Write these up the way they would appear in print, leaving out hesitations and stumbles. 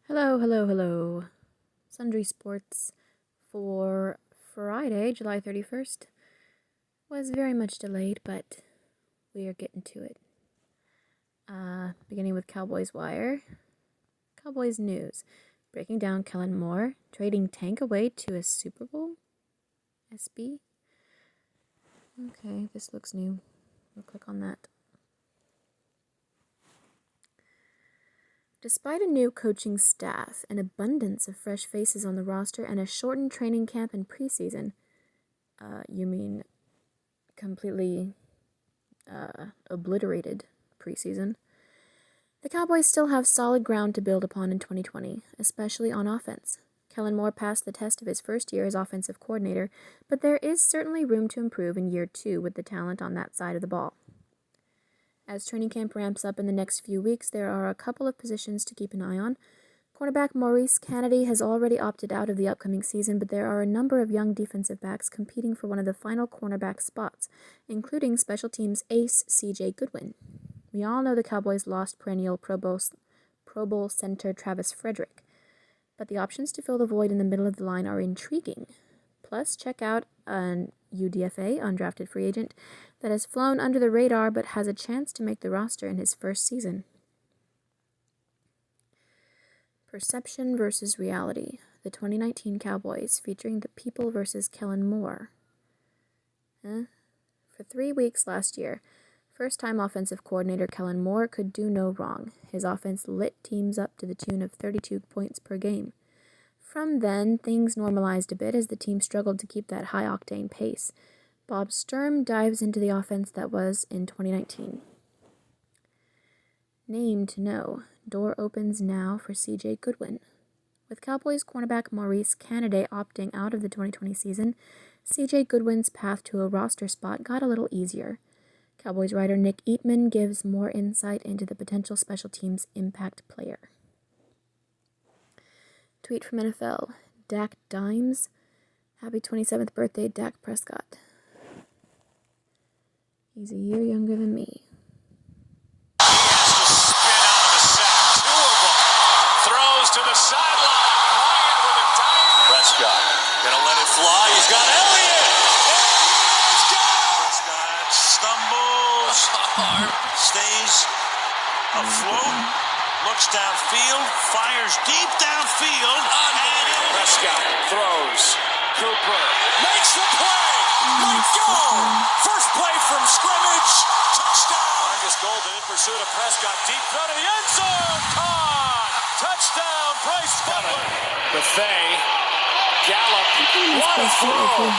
Hello, hello, hello. Sundry Sports for Friday, July 31st, was very much delayed, but we are getting to it. Beginning with Cowboys Wire. Cowboys News. Breaking down Kellen Moore, trading Tank away to a Super Bowl? SB? Okay, this looks new. We'll click on that. Despite a new coaching staff, an abundance of fresh faces on the roster, and a shortened training camp and preseason, you mean completely obliterated preseason, the Cowboys still have solid ground to build upon in 2020, especially on offense. Kellen Moore passed the test of his first year as offensive coordinator, but there is certainly room to improve in year 2 with the talent on that side of the ball. As training camp ramps up in the next few weeks, there are a couple of positions to keep an eye on. Cornerback Maurice Kennedy has already opted out of the upcoming season, but there are a number of young defensive backs competing for one of the final cornerback spots, including special teams ace C.J. Goodwin. We all know the Cowboys lost perennial Pro Bowl center Travis Frederick, but the options to fill the void in the middle of the line are intriguing. Plus, check out an UDFA, undrafted free agent, that has flown under the radar but has a chance to make the roster in his first season. Perception versus reality. The 2019 Cowboys, featuring the people versus Kellen Moore. For 3 weeks last year, first-time offensive coordinator Kellen Moore could do no wrong. His offense lit teams up to the tune of 32 points per game. From then, things normalized a bit as the team struggled to keep that high-octane pace. Bob Sturm dives into the offense that was in 2019. Name to know. Door opens now for C.J. Goodwin. With Cowboys cornerback Maurice Kennedy opting out of the 2020 season, C.J. Goodwin's path to a roster spot got a little easier. Cowboys writer Nick Eatman gives more insight into the potential special teams impact player. Tweet from NFL. Dak Dimes. Happy 27th birthday, Dak Prescott. He's a year younger than me. He has to spin out of the sack. 2 of them. Throws to the sideline. Bryant with a dive. Prescott gonna let it fly. He's got Elliott. And he's got it. Prescott stumbles. Stays afloat. Looks downfield. Fires deep downfield. And Prescott throws. Cooper makes the play. Let's go! First play from scrimmage. Touchdown. Marcus Golden in pursuit of Prescott. Deep throw to the end zone. Caught. Touchdown. Bryce Butler. Buffet. Gallup. What a throw.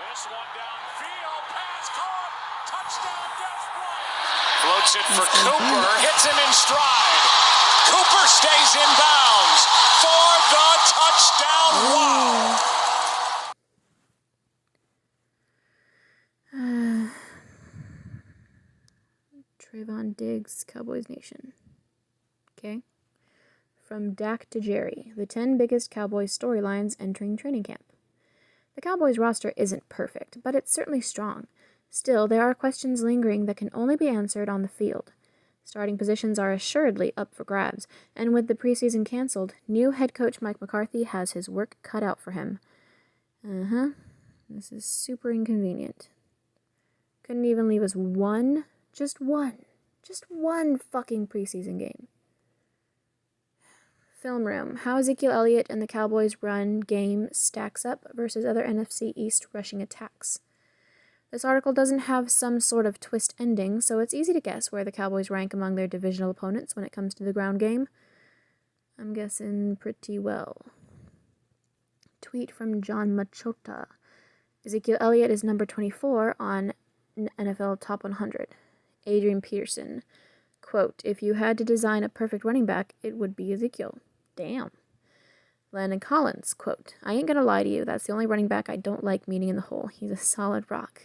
This one downfield. Pass caught. Touchdown. Des Bryant. Floats it for Cooper. Hits him in stride. Cooper stays in bounds for the touchdown. Wow. Trayvon Diggs, Cowboys Nation. Okay. From Dak to Jerry, the 10 biggest Cowboys storylines entering training camp. The Cowboys roster isn't perfect, but it's certainly strong. Still, there are questions lingering that can only be answered on the field. Starting positions are assuredly up for grabs, and with the preseason canceled, new head coach Mike McCarthy has his work cut out for him. This is super inconvenient. Couldn't even leave us just one fucking preseason game. Film room. How Ezekiel Elliott and the Cowboys' run game stacks up versus other NFC East rushing attacks. This article doesn't have some sort of twist ending, so it's easy to guess where the Cowboys rank among their divisional opponents when it comes to the ground game. I'm guessing pretty well. Tweet from John Machota. Ezekiel Elliott is number 24 on NFL Top 100. Adrian Peterson. Quote, if you had to design a perfect running back, it would be Ezekiel. Damn. Landon Collins. Quote, I ain't gonna lie to you, that's the only running back I don't like meeting in the hole. He's a solid rock.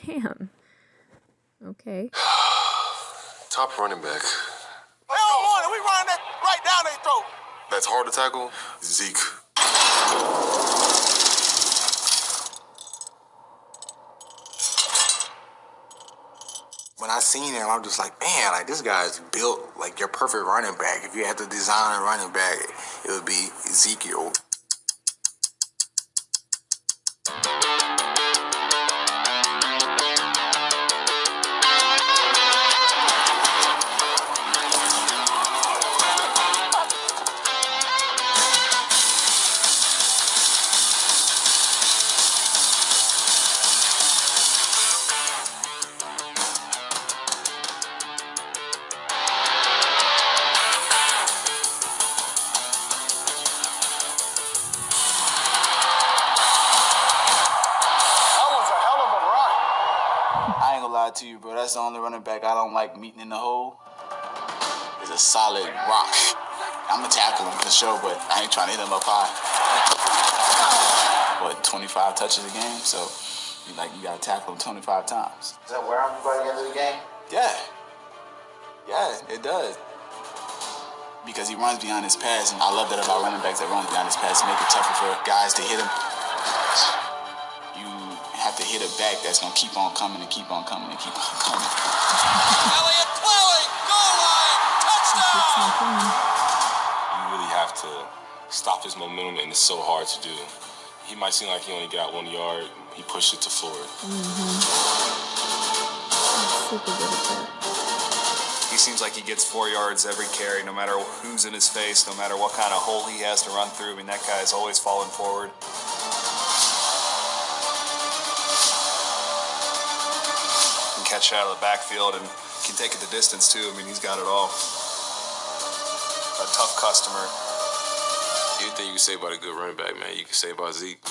Damn. Okay. Top running back. They don't want it. We run that right down their throat. That's hard to tackle. Zeke. When I seen it, and I'm just like, man, like, this guy's built like your perfect running back. If you had to design a running back, it would be Ezekiel. I ain't gonna lie to you, bro. That's the only running back I don't like meeting in the hole. Is a solid rock. I'm gonna tackle him for sure, but I ain't trying to hit him up high. 25 touches a game, so you gotta tackle him 25 times. Does that wear on you by the end of the game? Yeah, it does. Because he runs behind his pass, and I love that about running backs that run behind his pass to make it tougher for guys to hit him. You have to hit a back that's gonna keep on coming and keep on coming and keep on coming. Elliott plowing, goal line, touchdown! You really have to stop his momentum, and it's so hard to do. He might seem like he only got 1 yard. He pushed it to forward. Super good at that. He seems like he gets 4 yards every carry, no matter who's in his face, no matter what kind of hole he has to run through. I mean, that guy's always falling forward. Can catch it out of the backfield and can take it the distance, too. I mean, he's got it all. A tough customer. Anything you can say about a good running back, man, you can say about Zeke.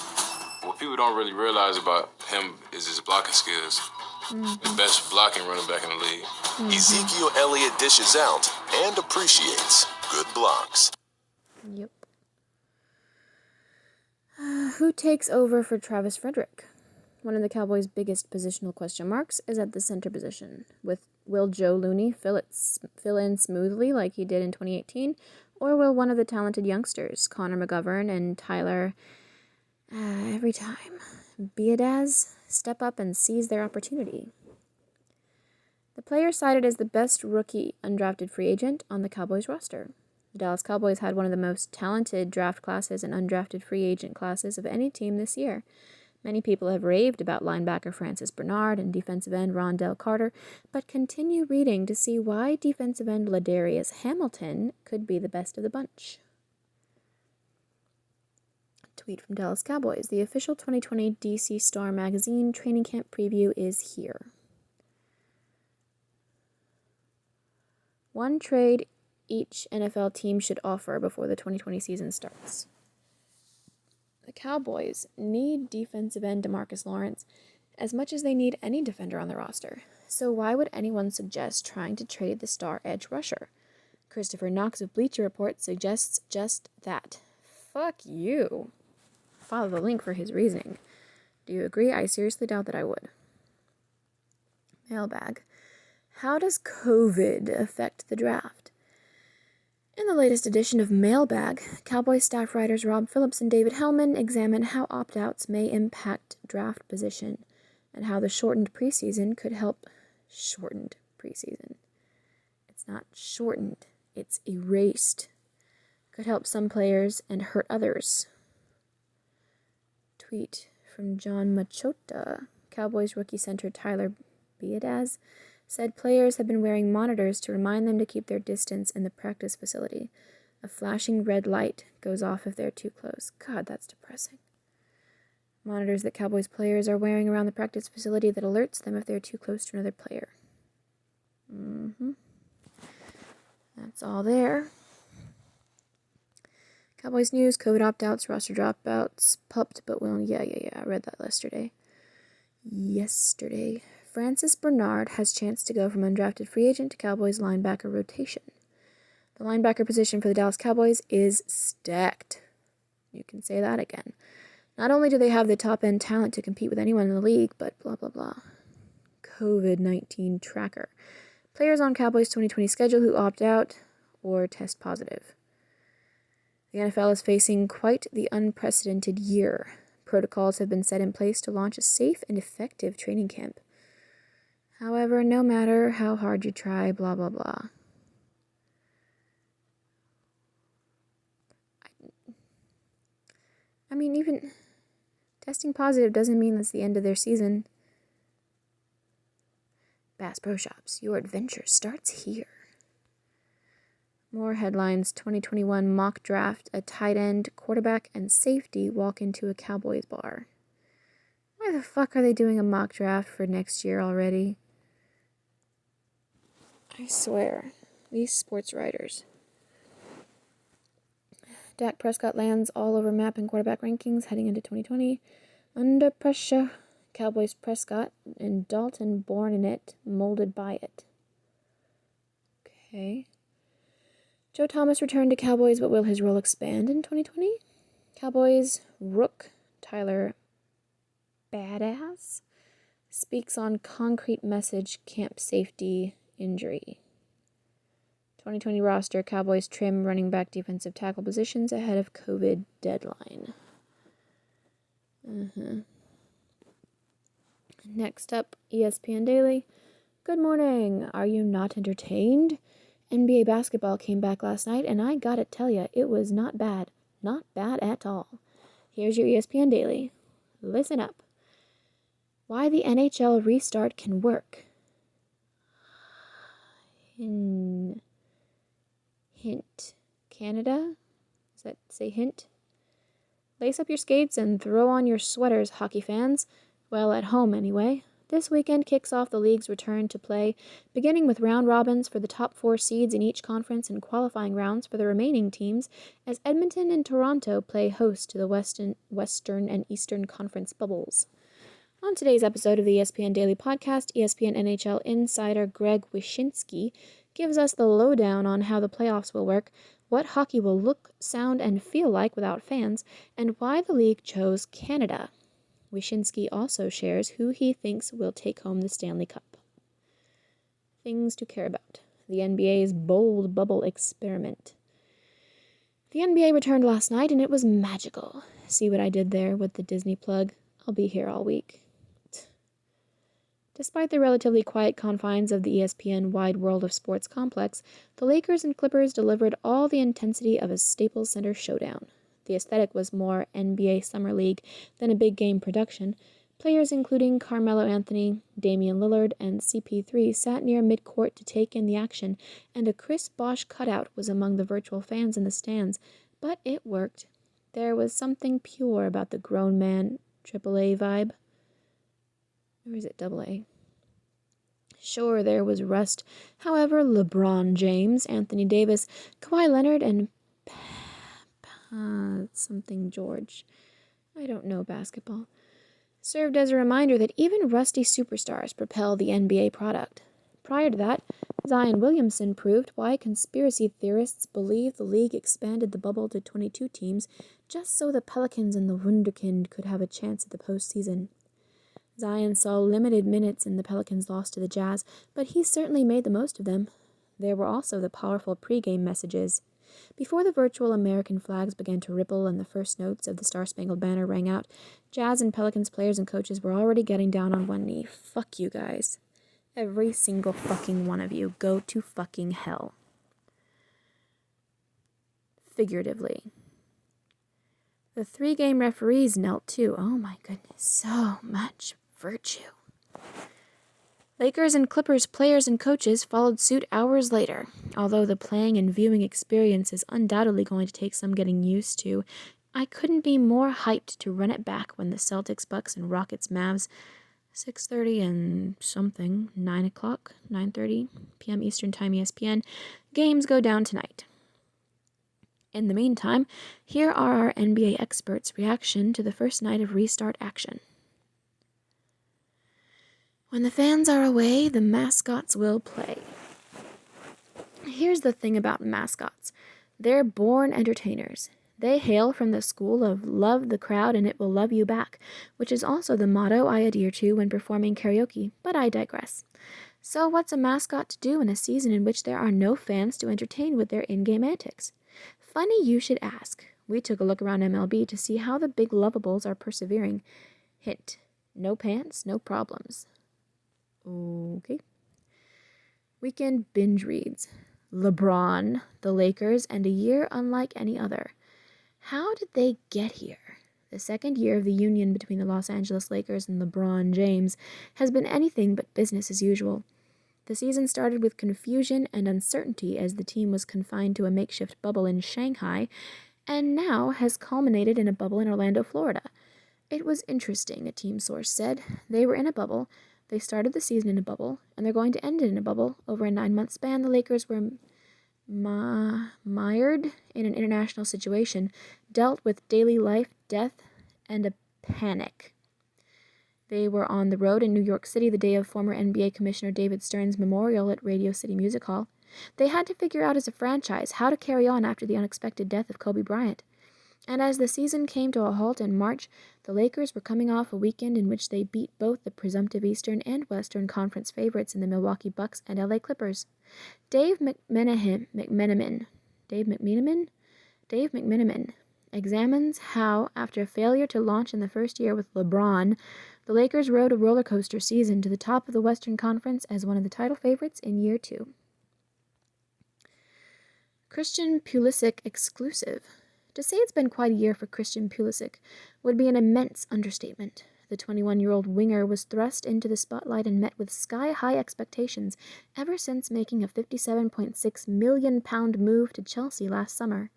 What people don't really realize about him is his blocking skills. The best blocking running back in the league. Ezekiel Elliott dishes out and appreciates good blocks. Yep. Who takes over for Travis Frederick? One of the Cowboys' biggest positional question marks is at the center position. Will Joe Looney fill in smoothly like he did in 2018? Or will one of the talented youngsters, Connor McGovern and Tyler, every time, Biadasz, step up and seize their opportunity? The player cited as the best rookie undrafted free agent on the Cowboys roster. The Dallas Cowboys had one of the most talented draft classes and undrafted free agent classes of any team this year. Many people have raved about linebacker Francis Bernard and defensive end Rondell Carter, but continue reading to see why defensive end Ladarius Hamilton could be the best of the bunch. Tweet from Dallas Cowboys. The official 2020 DC Star Magazine training camp preview is here. One trade each NFL team should offer before the 2020 season starts. The Cowboys need defensive end DeMarcus Lawrence as much as they need any defender on the roster. So why would anyone suggest trying to trade the star edge rusher? Christopher Knox of Bleacher Report suggests just that. Fuck you. Follow the link for his reasoning. Do you agree? I seriously doubt that I would. Mailbag. How does COVID affect the draft? In the latest edition of Mailbag, Cowboys staff writers Rob Phillips and David Hellman examine how opt-outs may impact draft position and how the shortened preseason could help. Shortened preseason. It's not shortened, it's erased. Could help some players and hurt others. Tweet from John Machota. Cowboys rookie center Tyler Biadasz said players have been wearing monitors to remind them to keep their distance in the practice facility. A flashing red light goes off if they're too close. God, that's depressing. Monitors that Cowboys players are wearing around the practice facility that alerts them if they're too close to another player. That's all there. Cowboys news, COVID opt-outs, roster dropouts, pumped but willing. Yeah, I read that yesterday. Francis Bernard has chance to go from undrafted free agent to Cowboys linebacker rotation. The linebacker position for the Dallas Cowboys is stacked. You can say that again. Not only do they have the top-end talent to compete with anyone in the league, but blah, blah, blah. COVID-19 tracker. Players on Cowboys' 2020 schedule who opt out or test positive. The NFL is facing quite the unprecedented year. Protocols have been set in place to launch a safe and effective training camp. However, no matter how hard you try, blah, blah, blah. I mean, even testing positive doesn't mean that's the end of their season. Bass Pro Shops, your adventure starts here. More headlines. 2021 mock draft. A tight end, quarterback, and safety walk into a Cowboys bar. Why the fuck are they doing a mock draft for next year already? I swear. These sports writers. Dak Prescott lands all over map in quarterback rankings heading into 2020. Under pressure. Cowboys Prescott and Dalton born in it, molded by it. Okay. Joe Thomas returned to Cowboys, but will his role expand in 2020? Cowboys Rook Tyler Badass speaks on concrete message camp safety injury. 2020 roster, Cowboys trim running back defensive tackle positions ahead of COVID deadline. Next up, ESPN Daily. Good morning. Are you not entertained? NBA basketball came back last night, and I gotta tell ya, it was not bad. Not bad at all. Here's your ESPN Daily. Listen up. Why the NHL restart can work. Hint. Canada? Does that say hint? Lace up your skates and throw on your sweaters, hockey fans. Well, at home anyway. This weekend kicks off the league's return to play, beginning with round robins for the top 4 seeds in each conference and qualifying rounds for the remaining teams, as Edmonton and Toronto play host to the Western and Eastern Conference bubbles. On today's episode of the ESPN Daily Podcast, ESPN NHL insider Greg Wyshynski gives us the lowdown on how the playoffs will work, what hockey will look, sound, and feel like without fans, and why the league chose Canada. Wyshynski also shares who he thinks will take home the Stanley Cup. Things to care about. The NBA's bold bubble experiment. The NBA returned last night and it was magical. See what I did there with the Disney plug? I'll be here all week. Despite the relatively quiet confines of the ESPN wide world of sports complex, the Lakers and Clippers delivered all the intensity of a Staples Center showdown. The aesthetic was more NBA Summer League than a big game production. Players including Carmelo Anthony, Damian Lillard, and CP3 sat near midcourt to take in the action, and a Chris Bosh cutout was among the virtual fans in the stands. But it worked. There was something pure about the grown man AAA vibe. Or is it AA? Sure, there was rust. However, LeBron James, Anthony Davis, Kawhi Leonard, and something George, I don't know basketball, served as a reminder that even rusty superstars propel the NBA product. Prior to that, Zion Williamson proved why conspiracy theorists believe the league expanded the bubble to 22 teams just so the Pelicans and the Wunderkind could have a chance at the postseason. Zion saw limited minutes in the Pelicans' loss to the Jazz, but he certainly made the most of them. There were also the powerful pregame messages. Before the virtual American flags began to ripple and the first notes of the Star-Spangled Banner rang out, Jazz and Pelicans players and coaches were already getting down on one knee. Fuck you guys. Every single fucking one of you. Go to fucking hell. Figuratively. The 3-game referees knelt too. Oh my goodness. So much virtue. Lakers and Clippers players and coaches followed suit hours later. Although the playing and viewing experience is undoubtedly going to take some getting used to, I couldn't be more hyped to run it back when the Celtics, Bucks, and Rockets, Mavs, 6:30 and something, 9 o'clock, 9:30 p.m. Eastern Time ESPN, games go down tonight. In the meantime, here are our NBA experts' reaction to the first night of restart action. When the fans are away, the mascots will play. Here's the thing about mascots. They're born entertainers. They hail from the school of love the crowd and it will love you back, which is also the motto I adhere to when performing karaoke, but I digress. So what's a mascot to do in a season in which there are no fans to entertain with their in-game antics? Funny you should ask. We took a look around MLB to see how the big lovables are persevering. Hint, no pants, no problems. Okay. Weekend binge reads. LeBron, the Lakers, and a year unlike any other. How did they get here? The second year of the union between the Los Angeles Lakers and LeBron James has been anything but business as usual. The season started with confusion and uncertainty as the team was confined to a makeshift bubble in Shanghai, and now has culminated in a bubble in Orlando, Florida. It was interesting, a team source said. They were in a bubble. They started the season in a bubble, and they're going to end it in a bubble. Over a 9-month span, the Lakers were mired in an international situation, dealt with daily life, death, and a panic. They were on the road in New York City the day of former NBA Commissioner David Stern's memorial at Radio City Music Hall. They had to figure out as a franchise how to carry on after the unexpected death of Kobe Bryant. And as the season came to a halt in March, the Lakers were coming off a weekend in which they beat both the presumptive Eastern and Western Conference favorites in the Milwaukee Bucks and LA Clippers. Dave McMenamin examines how, after a failure to launch in the first year with LeBron, the Lakers rode a roller coaster season to the top of the Western Conference as one of the title favorites in year 2. Christian Pulisic exclusive. To say it's been quite a year for Christian Pulisic would be an immense understatement. The 21-year-old winger was thrust into the spotlight and met with sky-high expectations ever since making a £57.6 million move to Chelsea last summer.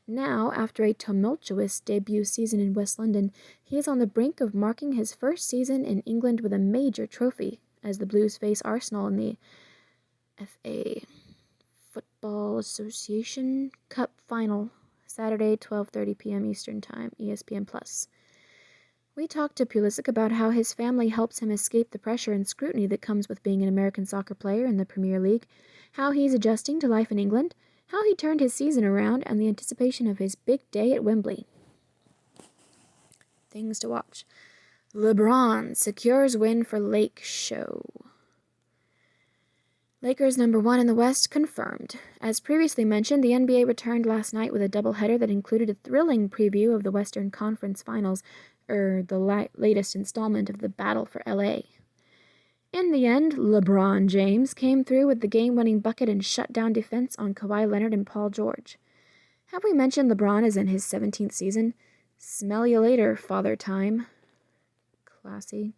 Now, after a tumultuous debut season in West London, he is on the brink of marking his first season in England with a major trophy, as the Blues face Arsenal in the FA Football Association Cup Final, Saturday, 12:30 p.m. Eastern Time, ESPN+. We talked to Pulisic about how his family helps him escape the pressure and scrutiny that comes with being an American soccer player in the Premier League, how he's adjusting to life in England, how he turned his season around, and the anticipation of his big day at Wembley. Things to watch. LeBron secures win for Lake Show. Lakers number 1 in the West confirmed. As previously mentioned, the NBA returned last night with a doubleheader that included a thrilling preview of the Western Conference Finals, the latest installment of the Battle for LA. In the end, LeBron James came through with the game-winning bucket and shut down defense on Kawhi Leonard and Paul George. Have we mentioned LeBron is in his 17th season? Smell you later, Father Time. Classy.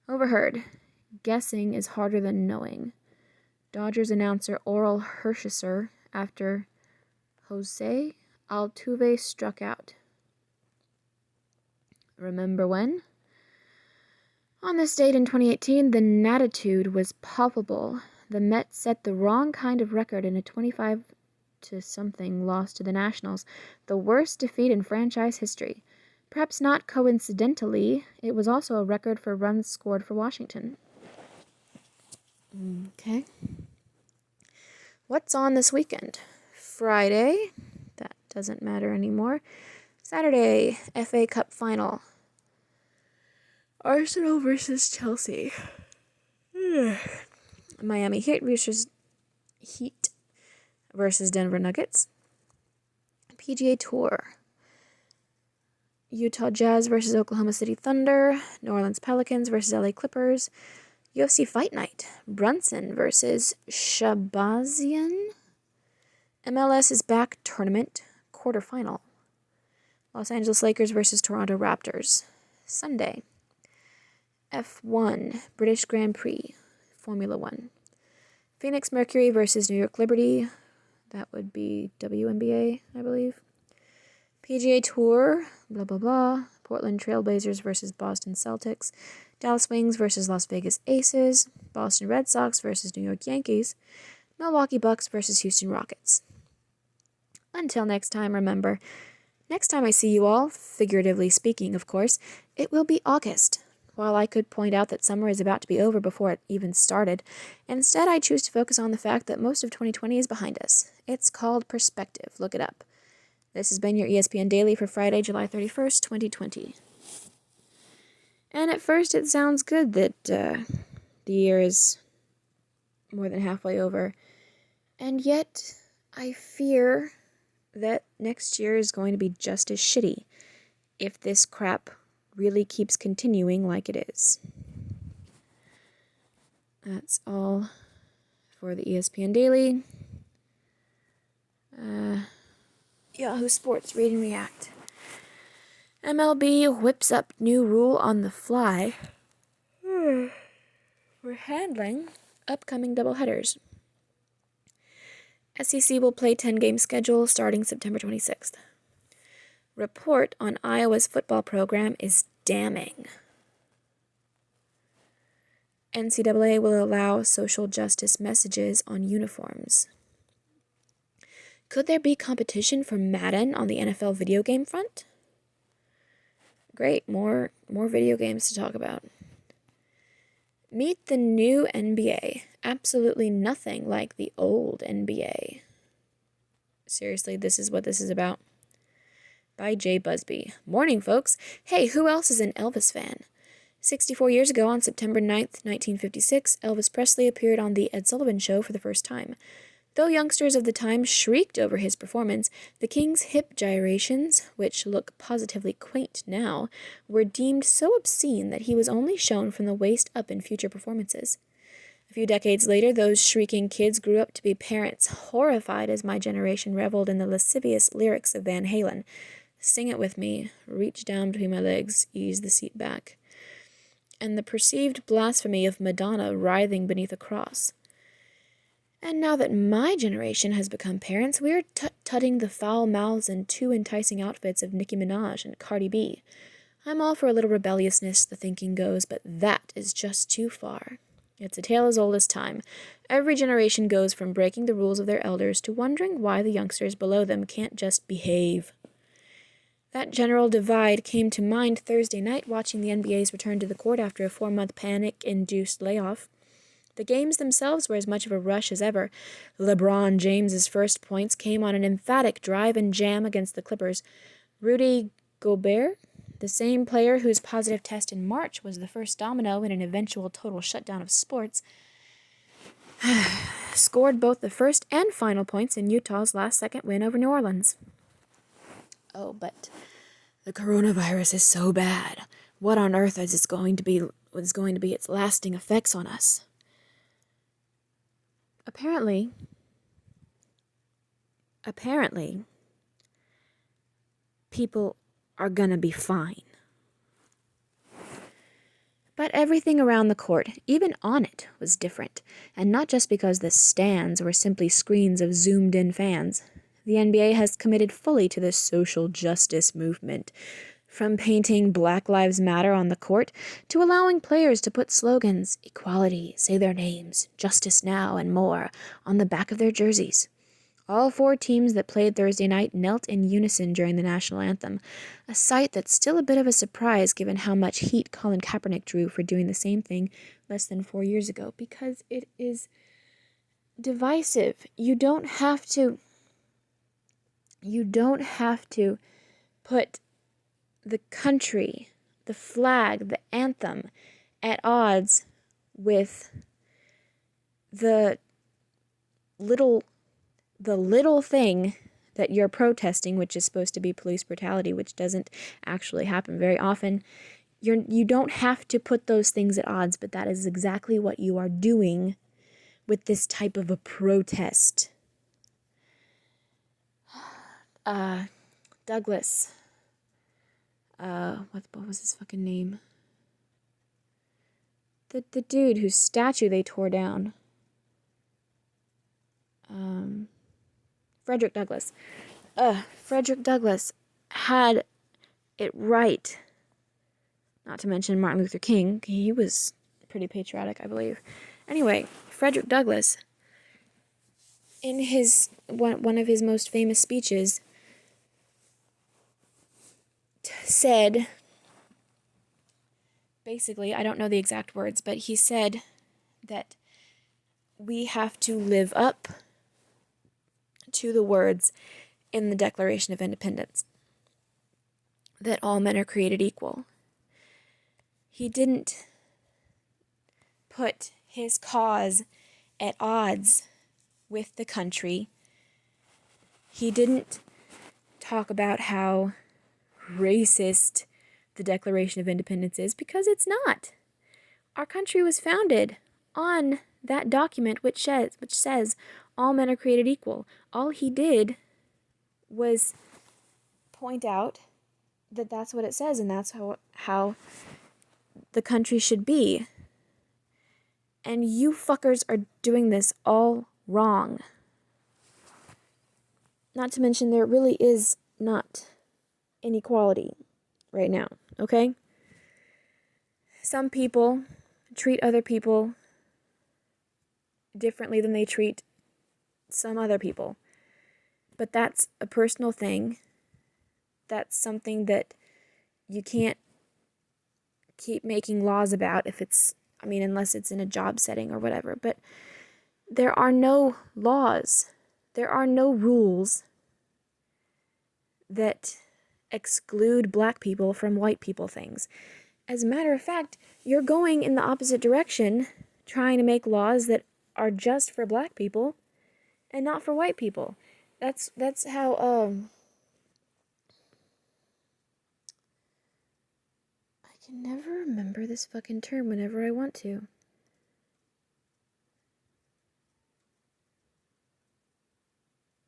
Overheard. Guessing is harder than knowing. Dodgers announcer Oral Hershiser after Jose Altuve struck out. Remember when? On this date in 2018, the natitude was palpable. The Mets set the wrong kind of record in a 25-0 loss to the Nationals, the worst defeat in franchise history. Perhaps not coincidentally, it was also a record for runs scored for Washington. Okay. What's on this weekend? Friday, that doesn't matter anymore. Saturday, FA Cup Final. Arsenal versus Chelsea. Miami Heat versus Denver Nuggets. PGA Tour. Utah Jazz versus Oklahoma City Thunder. New Orleans Pelicans versus LA Clippers. UFC Fight Night. Brunson versus Shabazian. MLS is back tournament quarterfinal. Los Angeles Lakers versus Toronto Raptors. Sunday. F1 British Grand Prix. Formula 1. Phoenix Mercury versus New York Liberty. That would be WNBA, I believe. PGA Tour, blah, blah, blah. Portland Trailblazers versus Boston Celtics. Dallas Wings versus Las Vegas Aces. Boston Red Sox versus New York Yankees. Milwaukee Bucks versus Houston Rockets. Until next time, remember, next time I see you all, figuratively speaking, of course, it will be August. While I could point out that summer is about to be over before it even started, instead I choose to focus on the fact that most of 2020 is behind us. It's called perspective. Look it up. This has been your ESPN Daily for Friday, July 31st, 2020. And at first it sounds good that the year is more than halfway over. And yet I fear that next year is going to be just as shitty if this crap really keeps continuing like it is. That's all for the ESPN Daily. Yahoo Sports Read and React. MLB whips up new rule on the fly for handling upcoming doubleheaders. SEC will play 10-game schedule starting September 26th. Report on Iowa's football program is damning. NCAA will allow social justice messages on uniforms. Could there be competition for Madden on the NFL video game front? Great, more video games to talk about. Meet the new NBA. Absolutely nothing like the old NBA. Seriously, this is what this is about. By Jay Busby. Morning, folks. Hey, who else is an Elvis fan? 64 years ago, on September 9th, 1956, Elvis Presley appeared on The Ed Sullivan Show for the first time. Though youngsters of the time shrieked over his performance, the King's hip gyrations, which look positively quaint now, were deemed so obscene that he was only shown from the waist up in future performances. A few decades later, those shrieking kids grew up to be parents, horrified as my generation reveled in the lascivious lyrics of Van Halen. Sing it with me, reach down between my legs, ease the seat back. And the perceived blasphemy of Madonna writhing beneath a cross. And now that my generation has become parents, we are tutting the foul mouths and too enticing outfits of Nicki Minaj and Cardi B. I'm all for a little rebelliousness, the thinking goes, but that is just too far. It's a tale as old as time. Every generation goes from breaking the rules of their elders to wondering why the youngsters below them can't just behave. That general divide came to mind Thursday night watching the NBA's return to the court after a 4-month panic-induced layoff. The games themselves were as much of a rush as ever. LeBron James's first points came on an emphatic drive and jam against the Clippers. Rudy Gobert, the same player whose positive test in March was the first domino in an eventual total shutdown of sports, scored both the first and final points in Utah's last-second win over New Orleans. Oh, but the coronavirus is so bad. What on earth is going to be its lasting effects on us? Apparently, people are gonna be fine. But everything around the court, even on it, was different, and not just because the stands were simply screens of zoomed-in fans. The NBA has committed fully to the social justice movement, from painting Black Lives Matter on the court to allowing players to put slogans, equality, say their names, justice now, and more, on the back of their jerseys. All 4 teams that played Thursday night knelt in unison during the national anthem, a sight that's still a bit of a surprise given how much heat Colin Kaepernick drew for doing the same thing less than 4 years ago, because it is divisive. You don't have to put the country, the flag, the anthem at odds with the little thing that you're protesting, which is supposed to be police brutality, which doesn't actually happen very often. You don't have to put those things at odds, but that is exactly what you are doing with this type of a protest. Douglas. What was his fucking name? The dude whose statue they tore down. Frederick Douglass. Frederick Douglass had it right. Not to mention Martin Luther King. He was pretty patriotic, I believe. Anyway, Frederick Douglass, in his one of his most famous speeches, said, basically, I don't know the exact words, but he said that we have to live up to the words in the Declaration of Independence, that all men are created equal. He didn't put his cause at odds with the country. He didn't talk about how racist the Declaration of Independence is, because it's not. Our country was founded on that document which says all men are created equal. All he did was point out that that's what it says, and that's how the country should be. And you fuckers are doing this all wrong. Not to mention, there really is not inequality right now, okay? Some people treat other people differently than they treat some other people. But that's a personal thing. That's something that you can't keep making laws about unless it's in a job setting or whatever. But there are no laws. There are no rules that exclude black people from white people things. As a matter of fact, you're going in the opposite direction, trying to make laws that are just for black people and not for white people. That's how I can never remember this fucking term whenever I want to.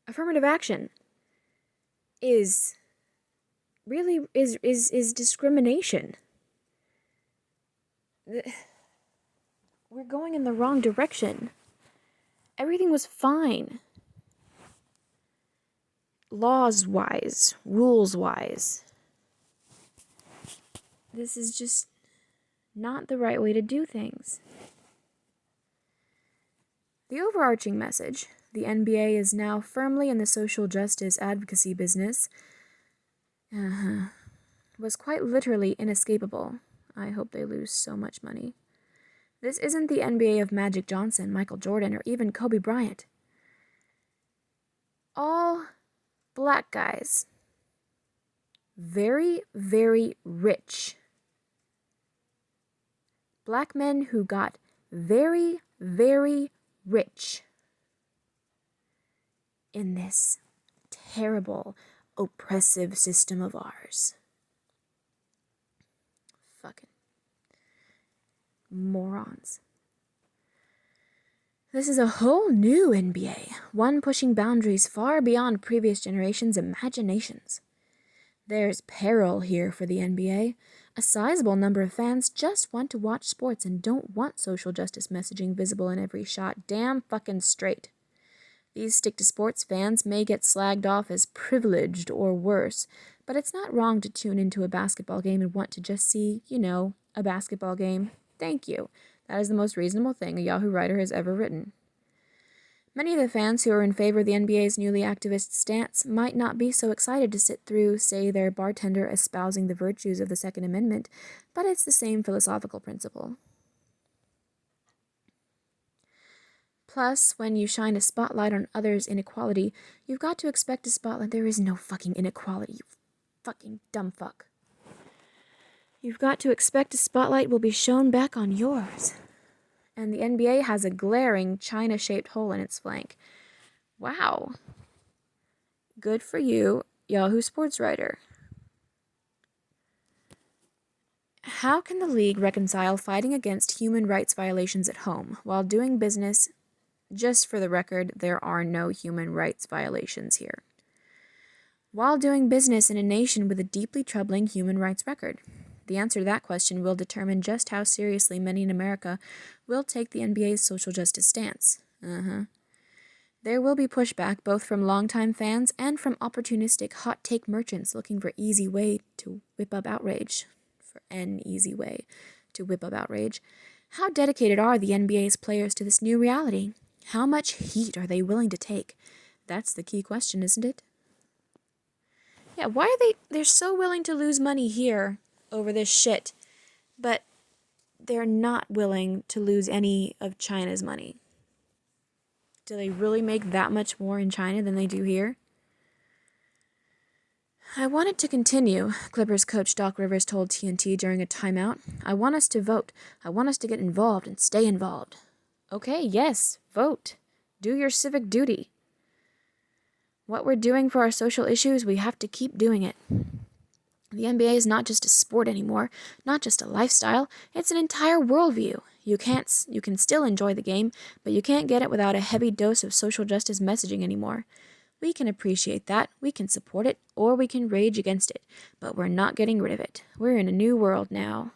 Affirmative action is discrimination. We're going in the wrong direction. Everything was fine. Laws-wise, rules-wise. This is just not the right way to do things. The overarching message, the NBA is now firmly in the social justice advocacy business, was quite literally inescapable. I hope they lose so much money. This isn't the NBA of Magic Johnson, Michael Jordan, or even Kobe Bryant. All black guys. Very, very rich. Black men who got very, very rich in this terrible, oppressive system of ours. Fucking morons. This is a whole new NBA, one pushing boundaries far beyond previous generations' imaginations. There's peril here for the NBA. A sizable number of fans just want to watch sports and don't want social justice messaging visible in every shot. Damn fucking straight. These stick-to-sports fans may get slagged off as privileged or worse, but it's not wrong to tune into a basketball game and want to just see, a basketball game. Thank you. That is the most reasonable thing a Yahoo writer has ever written. Many of the fans who are in favor of the NBA's newly activist stance might not be so excited to sit through, say, their bartender espousing the virtues of the Second Amendment, but it's the same philosophical principle. Plus, when you shine a spotlight on others' inequality, you've got to expect a spotlight. There is no fucking inequality, you fucking dumb fuck. You've got to expect a spotlight will be shown back on yours. And the NBA has a glaring china-shaped hole in its flank. Wow. Good for you, Yahoo Sports writer. How can the league reconcile fighting against human rights violations at home while doing business? Just for the record, there are no human rights violations here. While doing business in a nation with a deeply troubling human rights record? The answer to that question will determine just how seriously many in America will take the NBA's social justice stance. There will be pushback both from longtime fans and from opportunistic hot take merchants looking for easy way to whip up outrage. How dedicated are the NBA's players to this new reality? How much heat are they willing to take? That's the key question, isn't it? Yeah, why are they're so willing to lose money here over this shit, but they're not willing to lose any of China's money? Do they really make that much more in China than they do here? I wanted to continue, Clippers coach Doc Rivers told TNT during a timeout. I want us to vote. I want us to get involved and stay involved. Okay, yes, vote. Do your civic duty. What we're doing for our social issues, we have to keep doing it. The NBA is not just a sport anymore, not just a lifestyle, it's an entire worldview. You can still enjoy the game, but you can't get it without a heavy dose of social justice messaging anymore. We can appreciate that, we can support it, or we can rage against it, but we're not getting rid of it. We're in a new world now.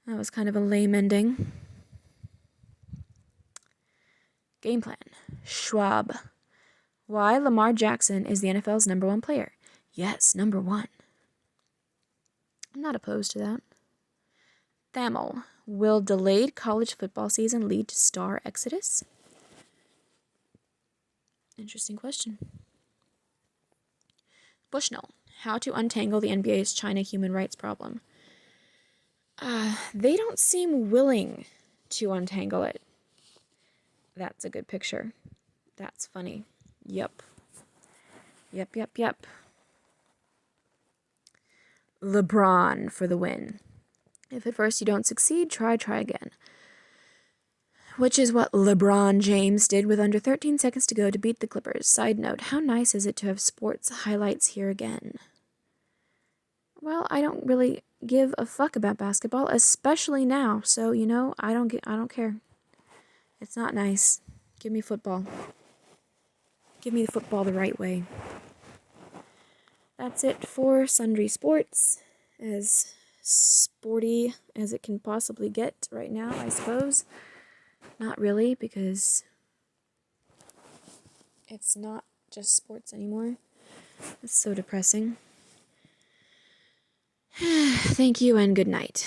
That was kind of a lame ending. Game plan. Schwab. Why Lamar Jackson is the NFL's #1 player. Yes, #1. I'm not opposed to that. Thamel. Will delayed college football season lead to star exodus? Interesting question. Bushnell. How to untangle the NBA's China human rights problem. They don't seem willing to untangle it. That's a good picture. That's funny. Yep. LeBron for the win. If at first you don't succeed, try again. Which is what LeBron James did with under 13 seconds to go to beat the Clippers. Side note, how nice is it to have sports highlights here again? Well, I don't really give a fuck about basketball, especially now. So, I don't care. It's not nice. Give me football. Give me the football the right way. That's it for Sundry Sports. As sporty as it can possibly get right now, I suppose. Not really, because it's not just sports anymore. It's so depressing. Thank you and good night.